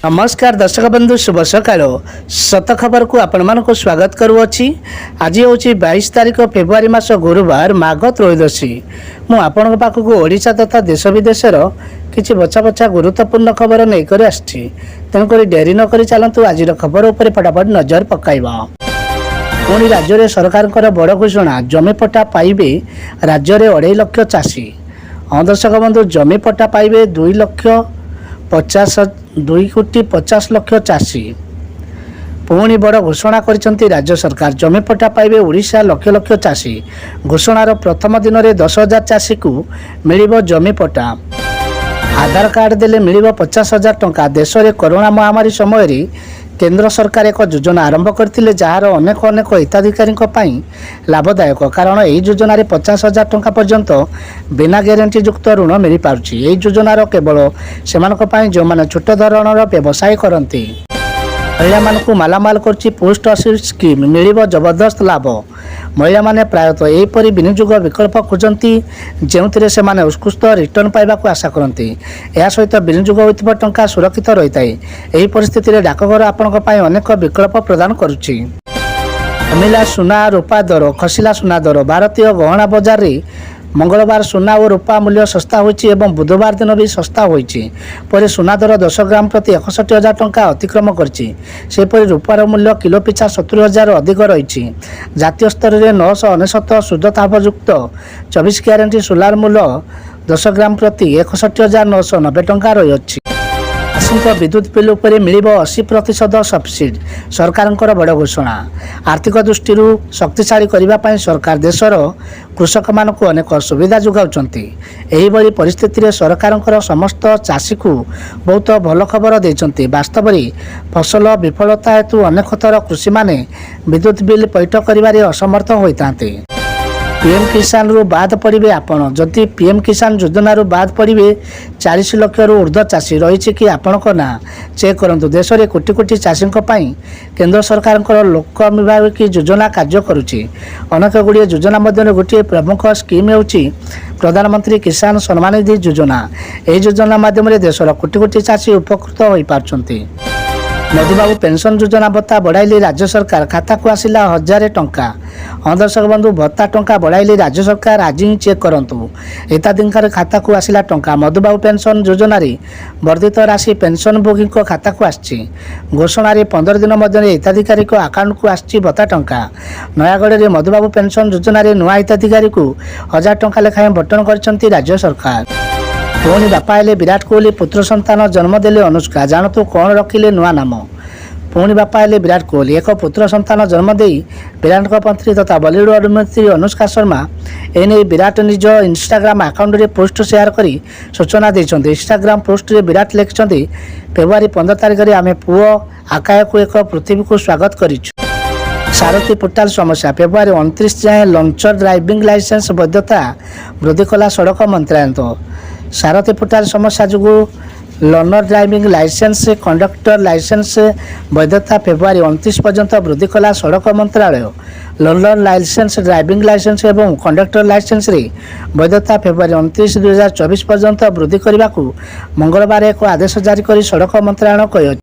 नमस्कार दर्शक बंधु शुभ सकाळ सत खबर को आपण मानको स्वागत करूअछि। आज हूँ 22 तारिख फेब्रुआरी मास गुरुवार माघ त्रयोदशी। मु आपण पाखक ओडिशा तथा देश विदेशर किछि बचा बचा गुरुत्वपूर्ण खबर नहीं कर आछि। तेणुक डेरी न करी चलतु आज खबर उपर फटाफट नजर पकाइबा। पुणी राज्य में सरकार बड़ घोषणा, जमीपट्टा पाइबे राज्य में 2.5 लाख चाषी। दर्शक बंधु जमी पट्टा पाइबे 2,50,00,000 चाषी। पुणी बड़ घोषणा करिसेंती राज्य सरकार, जमी पट्टा पाइबे ओडिशा लक्ष लक्ष चाषी। घोषणार प्रथम दिन में 10,000 चाषी को मिलिबो जमी पट्टा। आधार कार्ड देले मिलिबो 50,000 टंका। देश में कोरोना महामारी समय केंद्र सरकार एक योजना आरंभ करथिले, जार अनेक अनेक हिताधिकारी लाभदायक। कारण यही योजन 50,000 टंका पर्यंत बिना ग्यारंटी युक्त ऋण मिल पारुछि। यही योजनार केवल से जो मैंने छोट धरणर व्यवसाय करती महिला मानू मालामाल करछि पोस्ट ऑफिस स्कीम, मिलिबो जबरदस्त लाभ। महिला माने प्रायतः एहीपरि विनियोग विकल्प खोजती जो से उत्कृष्ट रिटर्न पाइबा आशा करती। यह सहित विनियोग होइथिबा टंका सुरक्षित रही है। यही परिस्थिति में डाकघर आपण अनेक विकल्प प्रदान करुछि। कमिला सुना रूपा दर, खसिला सुना दर। भारतीय गहना बजार रे मंगलवार सुना और रूपा मूल्य सस्ता होइछि एवं बुधवार दिन भी सस्ता होइछि। पर सुना दर 10 ग्राम प्रति 61,000 टंका अतिक्रम करछि। सेपरि रूपार मूल्य किलो पिछा 70,000 अधिक रही। जातीय स्तर में 999 शुद्ध तापयुक्त 24 ग्यारंटी सोलार मूल्य 10 ग्राम प्रति 61,990 टंका रही। आसंता विद्युत बिल उपरे मिलिबो 80% सब्सिडी। सरकार बड़ घोषणा। आर्थिक दृष्टि शक्तिशाली करने सरकार देशर कृषक मानक अनेक सुविधा जोगाउछंती। एही बड़ी परिस्थिति में सरकार समस्त चाषी को बहुत भल खबर देछंती। वास्तव में फसल विफलता हेतु अनेक थर कृषि माने विद्युत बिल पैठ करिबारे असमर्थ होइतांते। पीएम किसान रु बाद पड़े आपण जदि पीएम किसान योजना रु बाद पड़े 40 लाख रु ऊर्ध्व चाषी रही कि आपण ना चेक करंतु। देश में कोटी कोटी चाषी केंद्र सरकार लोक विभाग योजना कार्य करुच्ची। अनेक गुड़िए योजना मध्य गोटे प्रमुख स्कीम होउची प्रधानमंत्री किसान सम्मान निधि योजना। यह योजना माध्यम देशर कोटी कोटी चाषी उपकृत हो पारछंती। मधुबाबू पेंशन योजना भत्ता बढ़ाइले राज्य सरकार, खाता को आसिला 1,000 टंका। दर्शक बंधु भत्ता टंका बढ़ाइले राज्य सरकार, आज ही चेक करंतु हिताधिकारी खाता को आसिला टंका। मधुबाबू पेंशन योजना वर्धित राशि पेंशनभोगी खाता को आछि। घोषण 15 दिन मध्य हिताधिकारी अकाउंट को आछि भत्ता टंका। नयागढ़ में मधुबाबू पेंशन योजना नुआ हिताधिकारी को 1,000 टंका लेखाएं बंटन करछंती राज्य सरकार। पुणी बापा हेले विराट कोहली, पुत्र संतान जन्म देले अनुष्का। जानतु कौन रखिले नुआ नाम। पुणी बापा हेले विराट कोहली, एक पुत्र संतान जन्म दे विराट पत्नी तथा बॉलीवुड अभिनेत्री अनुष्का शर्मा एने विराट निज इंस्टाग्राम अकाउंट रे पोस्ट शेयर करी सूचना देछन्ते। इंस्टाग्राम पोस्ट रे विराट लिखिछन्ते, फेब्रुआरी 15 तारिख रे आमे पुओ आकाश को एक पृथ्वी को स्वागत करिछु। सारथी पोर्टाल समस्या, फेब्रुआरी 29 जाए लॉन्चर ड्राइविंग लाइसेंस वैधता वृद्धि कला सड़क मंत्रालय। सारथी पोर्टाल समस्या जो learner driving license conductor license वैधता फेब्रुआरी 29 पर्यंत वृद्धि कला सड़क मंत्रालय। लर्नर लाइसेंस, ड्राइविंग लाइसेंस एवं कंडक्टर लाइसेंस रे वैधता फेब्रुआरी 29, 2024 पर्यंत वृद्धि करने को मंगलवार एक आदेश जारी कर सड़क मंत्रालय कही।